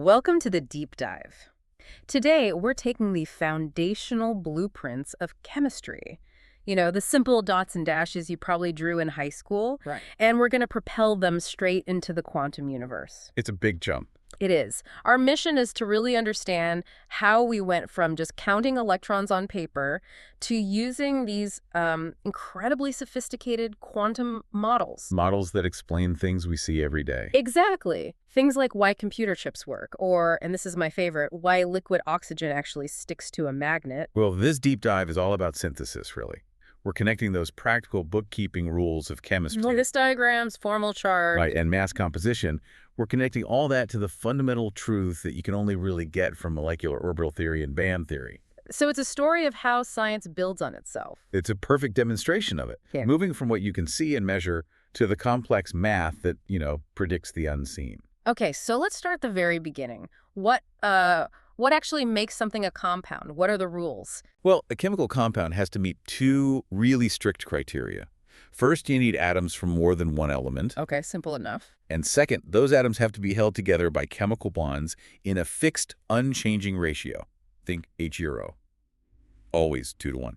Welcome to the deep dive. Today, we're taking the foundational blueprints of chemistry. The simple dots and dashes you probably drew in high school, Right. and we're going to propel them straight into the quantum universe. It's a big jump. It is. Our mission is to really understand how we went from just counting electrons on paper to using these incredibly sophisticated quantum models. Models that explain things we see every day. Exactly. Things like why computer chips work, or, and this is my favorite, why liquid oxygen actually sticks to a magnet. Well, this deep dive is all about synthesis, really. We're connecting those practical bookkeeping rules of chemistry, Lattice diagrams, formal chart. right, and mass composition. We're connecting all that to the fundamental truth that you can only really get from molecular orbital theory and band theory. So it's a story of how science builds on itself. It's a perfect demonstration of it, Yeah. moving from what you can see and measure to the complex math that, predicts the unseen. Okay, so let's start at the very beginning. What actually makes something a compound? What are the rules? Well, a chemical compound has to meet two really strict criteria. First, you need atoms from more than one element. Okay, simple enough. And second, those atoms have to be held together by chemical bonds in a fixed, unchanging ratio. Think H0. Always 2 to 1.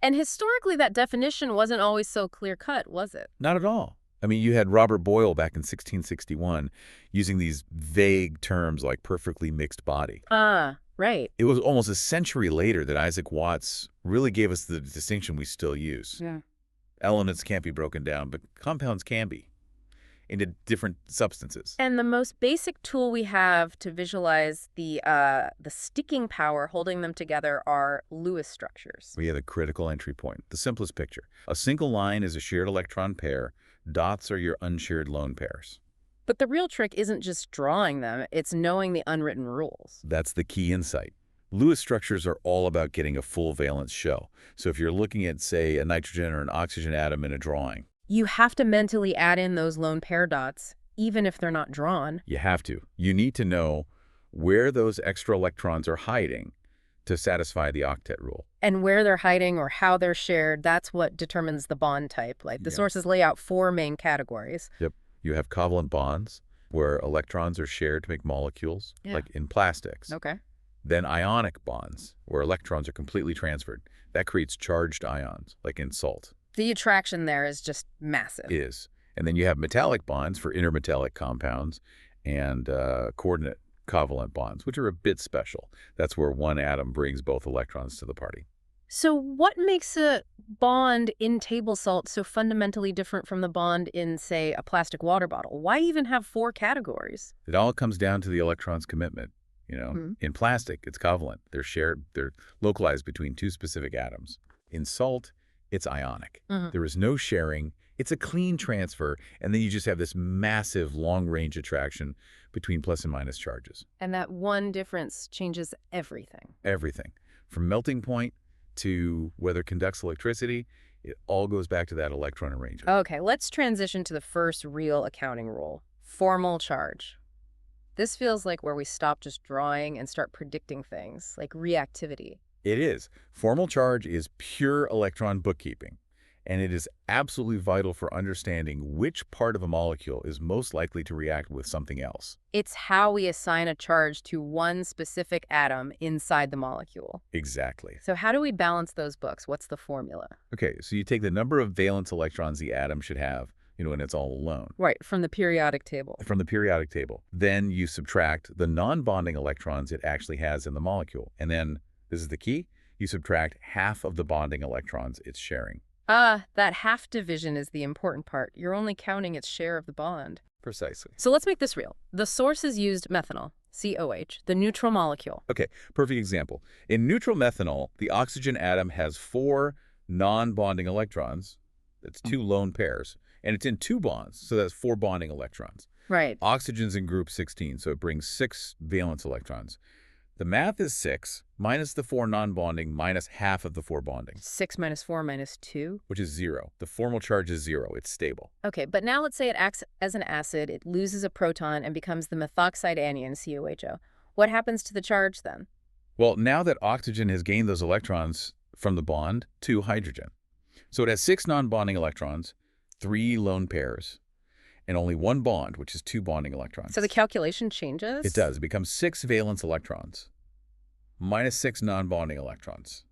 And historically, that definition wasn't always so clear-cut, was it? Not at all. I mean, you had Robert Boyle back in 1661 using these vague terms like perfectly mixed body. Right. It was almost a century later that Isaac Watts really gave us the distinction we still use. Yeah. Elements can't be broken down, but compounds can be into different substances. And the most basic tool we have to visualize the sticking power holding them together are Lewis structures. We have a critical entry point, the simplest picture. A single line is a shared electron pair. Dots are your unshared lone pairs. But the real trick isn't just drawing them, it's knowing the unwritten rules. That's the key insight. Lewis structures are all about getting a full valence shell. So if you're looking at, say, a nitrogen or an oxygen atom in a drawing, You have to mentally add in those lone pair dots, even if they're not drawn. you have to. You need to know where those extra electrons are hiding to satisfy the octet rule. And where they're hiding or how they're shared, that's what determines the bond type. Like the Yeah. sources lay out 4 main categories. Yep. You have covalent bonds, where electrons are shared to make molecules, Yeah. like in plastics. Okay. Then ionic bonds, where electrons are completely transferred. That creates charged ions, like in salt. The attraction there is just massive. Is. And then you have metallic bonds for intermetallic compounds and coordinate covalent bonds, which are a bit special. That's where one atom brings both electrons to the party. So what makes a bond in table salt so fundamentally different from the bond in, say, a plastic water bottle? Why even have 4 categories? It all comes down to the electron's commitment. In plastic, it's covalent. They're shared, they're localized between 2 specific atoms. In salt, it's ionic. There is no sharing. It's a clean transfer, and then you just have this massive long-range attraction between plus and minus charges. And that one difference changes everything. Everything. From melting point to whether it conducts electricity, it all goes back to that electron arrangement. Okay, let's transition to the first real accounting rule, formal charge. This feels like where we stop just drawing and start predicting things, like reactivity. It is. Formal charge is pure electron bookkeeping, and it is absolutely vital for understanding which part of a molecule is most likely to react with something else. It's how we assign a charge to one specific atom inside the molecule. Exactly. So how do we balance those books? What's the formula? Okay, so you take the number of valence electrons the atom should have, when it's all alone, Right, from the periodic table. from the periodic table. Then you subtract the non-bonding electrons it actually has in the molecule. And then, this is the key, you subtract half of the bonding electrons it's sharing. That half division is the important part. You're only counting its share of the bond. Precisely. So let's make this real. The sources used methanol, COH, the neutral molecule. Okay, perfect example. In neutral methanol, the oxygen atom has 4 non-bonding electrons. That's 2 lone pairs. And it's in 2 bonds, so that's 4 bonding electrons. Right. Oxygen's in group 16, so it brings 6 valence electrons. The math is 6 minus the 4 non-bonding minus half of the 4 bonding, 6 minus 4 minus 2. which is 0. The formal charge is 0. It's stable. Okay, but now let's say it acts as an acid, it loses a proton and becomes the methoxide anion, COHO. What happens to the charge then? Well, now that oxygen has gained those electrons from the bond to hydrogen. So it has 6 non-bonding electrons, 3 lone pairs, and only one bond, which is 2 bonding electrons. So the calculation changes? It does. It becomes 6 valence electrons, minus 6 non-bonding electrons,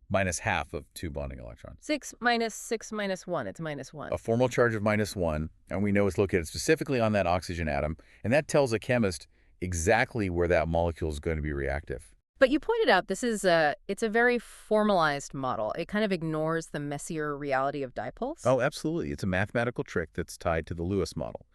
minus half of 2 bonding electrons. 6 minus 1. It's minus 1. A formal charge of minus 1, and we know it's located specifically on that oxygen atom, and that tells a chemist exactly where that molecule is going to be reactive. But you pointed out it's a very formalized model. It kind of ignores the messier reality of dipoles. Oh, absolutely. It's a mathematical trick that's tied to the Lewis model.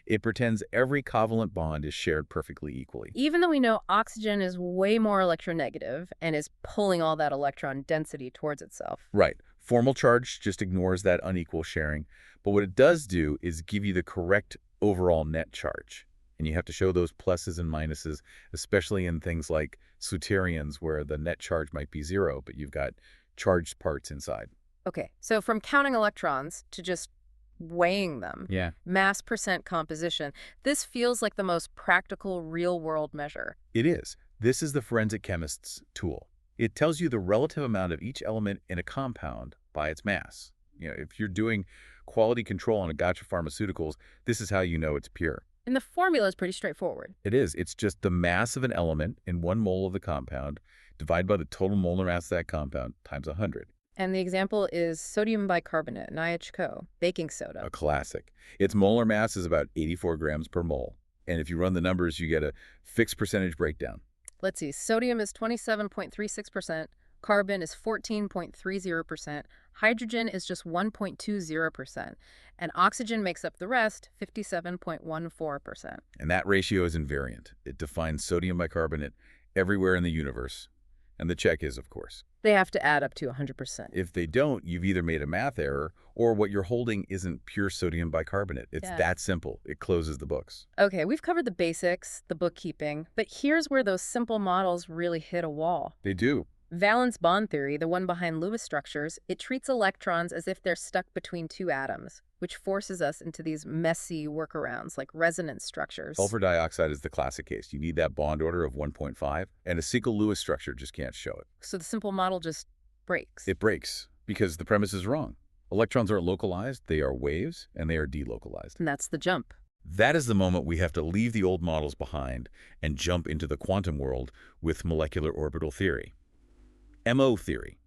It pretends every covalent bond is shared perfectly equally. Even though we know oxygen is way more electronegative and is pulling all that electron density towards itself. Right. Formal charge just ignores that unequal sharing. But what it does do is give you the correct overall net charge. And you have to show those pluses and minuses, especially in things like Sauterians, where the net charge might be 0, but you've got charged parts inside. Okay, so from counting electrons to just weighing them, mass percent composition, this feels like the most practical real-world measure. It is. This is the forensic chemist's tool. It tells you the relative amount of each element in a compound by its mass. If you're doing quality control on a gotcha pharmaceuticals, this is how you know it's pure. And the formula is pretty straightforward. It is. It's just the mass of an element in 1 mole of the compound divided by the total molar mass of that compound times 100. And the example is sodium bicarbonate, NiHCO, baking soda. A classic. Its molar mass is about 84 grams per mole. And if you run the numbers, you get a fixed percentage breakdown. Let's see. Sodium is 27.36%. Carbon is 14.30%. Hydrogen is just 1.20%. And oxygen makes up the rest, 57.14%. And that ratio is invariant. It defines sodium bicarbonate everywhere in the universe. And the check is, of course, they have to add up to 100%. If they don't, you've either made a math error or what you're holding isn't pure sodium bicarbonate. It's that simple. It closes the books. Okay, we've covered the basics, the bookkeeping, but here's where those simple models really hit a wall. They do. Valence bond theory, the one behind Lewis structures, it treats electrons as if they're stuck between 2 atoms, which forces us into these messy workarounds like resonance structures. Sulfur dioxide is the classic case. You need that bond order of 1.5, and a single Lewis structure just can't show it. So the simple model just breaks. It breaks because the premise is wrong. Electrons aren't localized, they are waves, and they are delocalized. And that's the jump. That is the moment we have to leave the old models behind and jump into the quantum world with molecular orbital theory. MO theory.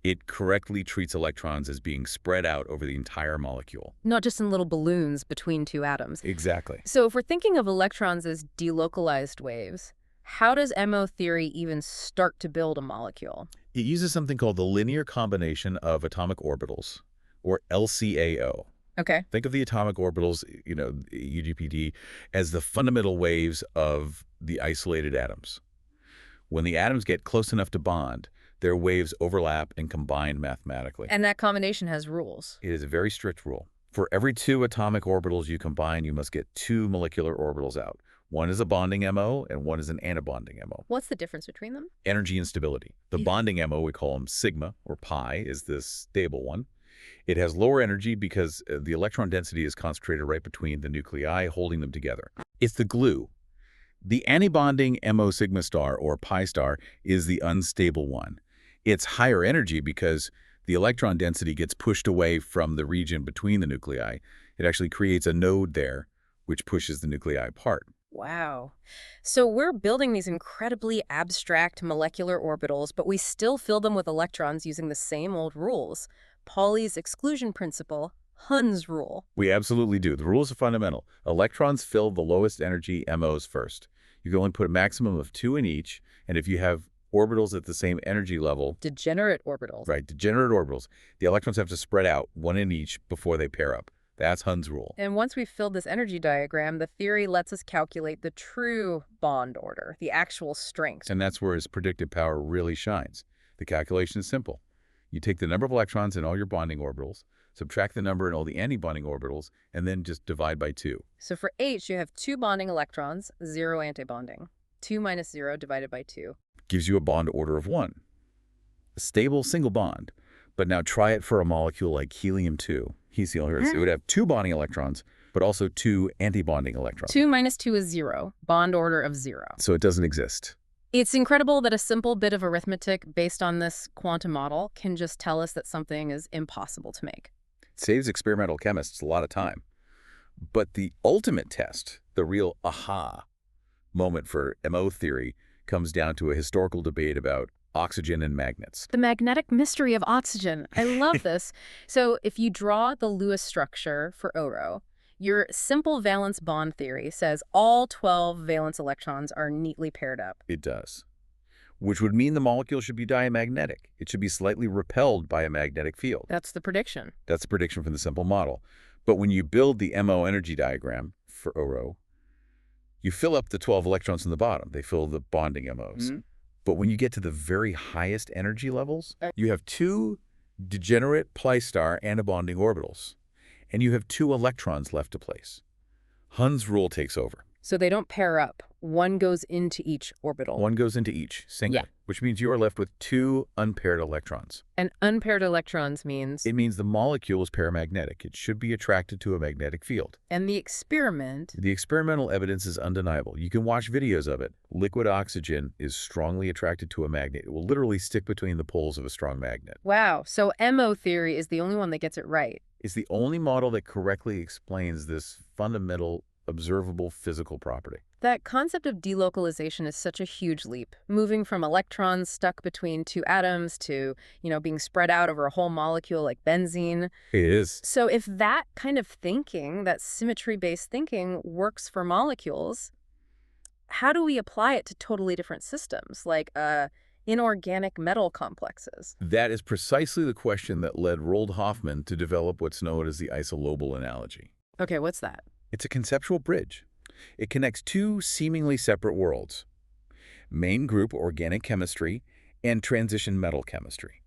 It correctly treats electrons as being spread out over the entire molecule. Not just in little balloons between 2 atoms. Exactly. So if we're thinking of electrons as delocalized waves, how does MO theory even start to build a molecule? It uses something called the linear combination of atomic orbitals, or LCAO. Okay. Think of the atomic orbitals, UGPD, as the fundamental waves of the isolated atoms. When the atoms get close enough to bond, their waves overlap and combine mathematically. And that combination has rules. It is a very strict rule. For every 2 atomic orbitals you combine, you must get 2 molecular orbitals out. One is a bonding MO, and one is an antibonding MO. What's the difference between them? Energy and stability. The bonding MO, we call them sigma, or pi, is the stable one. It has lower energy because the electron density is concentrated right between the nuclei, holding them together. It's the glue. The antibonding MO sigma star, or pi star, is the unstable one. It's higher energy because the electron density gets pushed away from the region between the nuclei. It actually creates a node there, which pushes the nuclei apart. Wow. So we're building these incredibly abstract molecular orbitals, but we still fill them with electrons using the same old rules. Pauli's exclusion principle, Hund's rule. We absolutely do. The rules are fundamental. Electrons fill the lowest energy MOs first. You can only put a maximum of 2 in each, and if you have orbitals at the same energy level... Degenerate orbitals. Right, degenerate orbitals. The electrons have to spread out, 1 in each, before they pair up. That's Hund's rule. And once we've filled this energy diagram, the theory lets us calculate the true bond order, the actual strength. And that's where his predictive power really shines. The calculation is simple. You take the number of electrons in all your bonding orbitals, subtract the number in all the antibonding orbitals, and then just divide by 2. So for H, you have 2 bonding electrons, 0 antibonding. 2 minus 0 divided by 2. Gives you a bond order of 1. A stable single bond. But now try it for a molecule like helium-2. It would have 2 bonding electrons, but also 2 antibonding electrons. 2 minus 2 is 0. Bond order of 0. So it doesn't exist. It's incredible that a simple bit of arithmetic based on this quantum model can just tell us that something is impossible to make. It saves experimental chemists a lot of time. But the ultimate test, the real aha moment for MO theory, comes down to a historical debate about oxygen and magnets. The magnetic mystery of oxygen. I love this. So if you draw the Lewis structure for Oro, your simple valence bond theory says all 12 valence electrons are neatly paired up. It does. Which would mean the molecule should be diamagnetic. It should be slightly repelled by a magnetic field. That's the prediction. That's the prediction from the simple model. But when you build the MO energy diagram for Oro, you fill up the 12 electrons in the bottom. They fill the bonding MOs. Mm-hmm. But when you get to the very highest energy levels, you have two degenerate pi star antibonding orbitals, and you have 2 electrons left to place. Hund's rule takes over. So they don't pair up. One goes into each orbital. One goes into each, singly, which means you are left with 2 unpaired electrons. And unpaired electrons means? It means the molecule is paramagnetic. It should be attracted to a magnetic field. And the experiment? The experimental evidence is undeniable. You can watch videos of it. Liquid oxygen is strongly attracted to a magnet. It will literally stick between the poles of a strong magnet. Wow. So MO theory is the only one that gets it right. It's the only model that correctly explains this fundamental observable physical property. That concept of delocalization is such a huge leap, moving from electrons stuck between 2 atoms to, being spread out over a whole molecule like benzene. It is. So if that kind of thinking, that symmetry-based thinking, works for molecules, how do we apply it to totally different systems, like inorganic metal complexes? That is precisely the question that led Roald Hoffmann to develop what's known as the isolobal analogy. Okay, what's that? It's a conceptual bridge. It connects 2 seemingly separate worlds: main group organic chemistry and transition metal chemistry.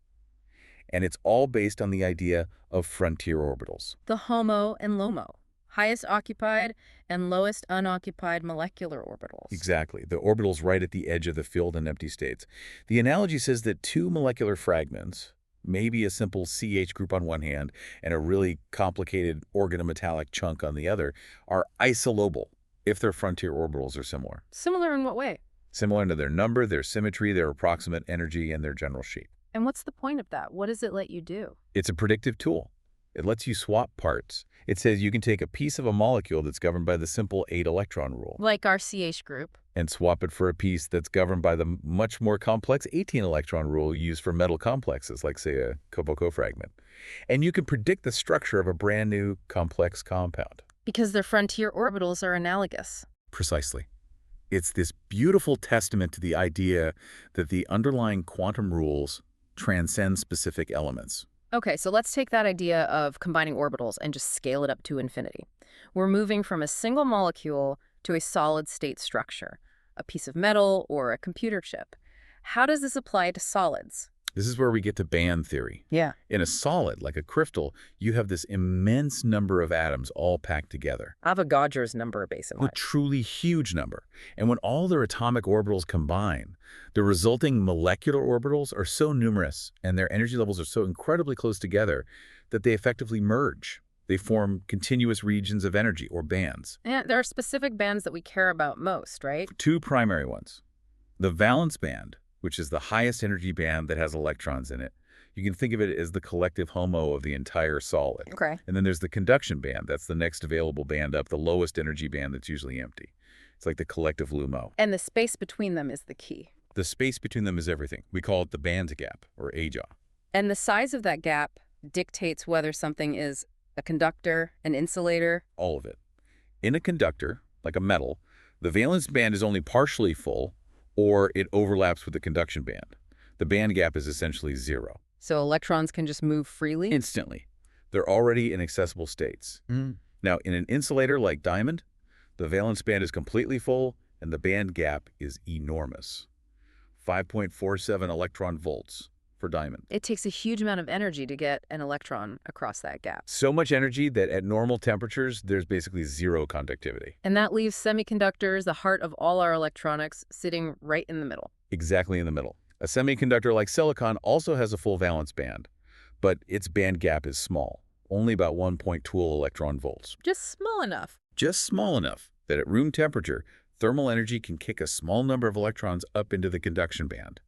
And it's all based on the idea of frontier orbitals. The HOMO and LOMO, highest occupied and lowest unoccupied molecular orbitals. Exactly, the orbitals right at the edge of the filled and empty states. The analogy says that 2 molecular fragments, maybe a simple CH group on one hand and a really complicated organometallic chunk on the other, are isolobal if their frontier orbitals are similar. Similar in what way? Similar in their number, their symmetry, their approximate energy, and their general shape. And what's the point of that? What does it let you do? It's a predictive tool. It lets you swap parts. It says you can take a piece of a molecule that's governed by the simple 8-electron rule. Like our CH group. And swap it for a piece that's governed by the much more complex 18-electron rule used for metal complexes, like, say, a copo fragment. And you can predict the structure of a brand new complex compound. Because their frontier orbitals are analogous. Precisely. It's this beautiful testament to the idea that the underlying quantum rules transcend specific elements. Okay, so let's take that idea of combining orbitals and just scale it up to infinity. We're moving from a single molecule to a solid-state structure, a piece of metal or a computer chip. How does this apply to solids? This is where we get to band theory. Yeah. In a solid, like a crystal, you have this immense number of atoms all packed together. Avogadro's number, basically. A truly huge number. And when all their atomic orbitals combine, the resulting molecular orbitals are so numerous and their energy levels are so incredibly close together that they effectively merge. They form continuous regions of energy, or bands. And there are specific bands that we care about most, right? 2 primary ones. The valence band, which is the highest energy band that has electrons in it. You can think of it as the collective HOMO of the entire solid. Okay. And then there's the conduction band. That's the next available band up, the lowest energy band that's usually empty. It's like the collective LUMO. And the space between them is the key. The space between them is everything. We call it the band gap, or AJA. And the size of that gap dictates whether something is a conductor, an insulator. All of it. In a conductor, like a metal, the valence band is only partially full, or it overlaps with the conduction band. The band gap is essentially 0. So electrons can just move freely? Instantly. They're already in accessible states. Now, in an insulator like diamond, the valence band is completely full, and the band gap is enormous. 5.47 electron volts for diamond. It takes a huge amount of energy to get an electron across that gap. So much energy that at normal temperatures, there's basically 0 conductivity. And that leaves semiconductors, the heart of all our electronics, sitting right in the middle. Exactly in the middle. A semiconductor like silicon also has a full valence band, but its band gap is small, only about 1.2 electron volts. Just small enough. Just small enough that at room temperature, thermal energy can kick a small number of electrons up into the conduction band.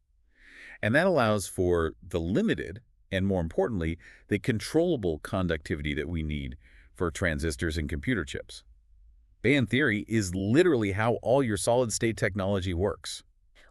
And that allows for the limited, and more importantly, the controllable conductivity that we need for transistors and computer chips. Band theory is literally how all your solid-state technology works.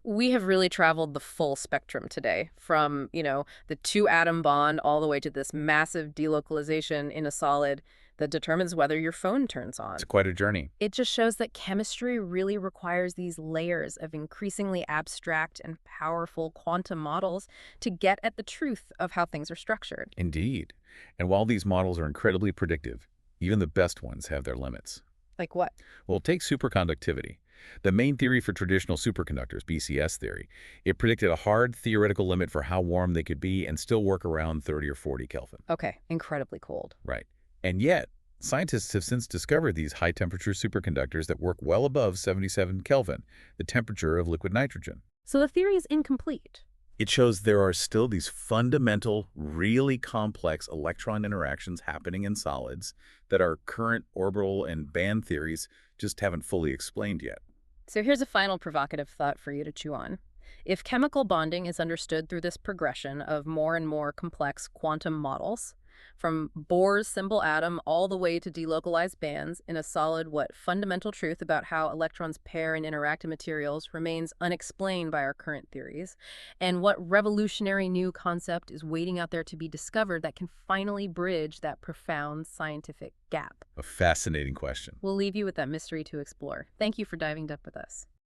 We have really traveled the full spectrum today, from, the two-atom bond all the way to this massive delocalization in a solid that determines whether your phone turns on. It's quite a journey. It just shows that chemistry really requires these layers of increasingly abstract and powerful quantum models to get at the truth of how things are structured. Indeed. And while these models are incredibly predictive, even the best ones have their limits. Like what? Well, take superconductivity. The main theory for traditional superconductors, BCS theory, it predicted a hard theoretical limit for how warm they could be and still work around 30 or 40 Kelvin. Okay, incredibly cold. Right. And yet, scientists have since discovered these high-temperature superconductors that work well above 77 Kelvin, the temperature of liquid nitrogen. So the theory is incomplete. It shows there are still these fundamental, really complex electron interactions happening in solids that our current orbital and band theories just haven't fully explained yet. So here's a final provocative thought for you to chew on. If chemical bonding is understood through this progression of more and more complex quantum models, from Bohr's simple atom all the way to delocalized bands in a solid, fundamental truth about how electrons pair and interact in materials remains unexplained by our current theories, and what revolutionary new concept is waiting out there to be discovered that can finally bridge that profound scientific gap? A fascinating question. We'll leave you with that mystery to explore. Thank you for diving deep with us.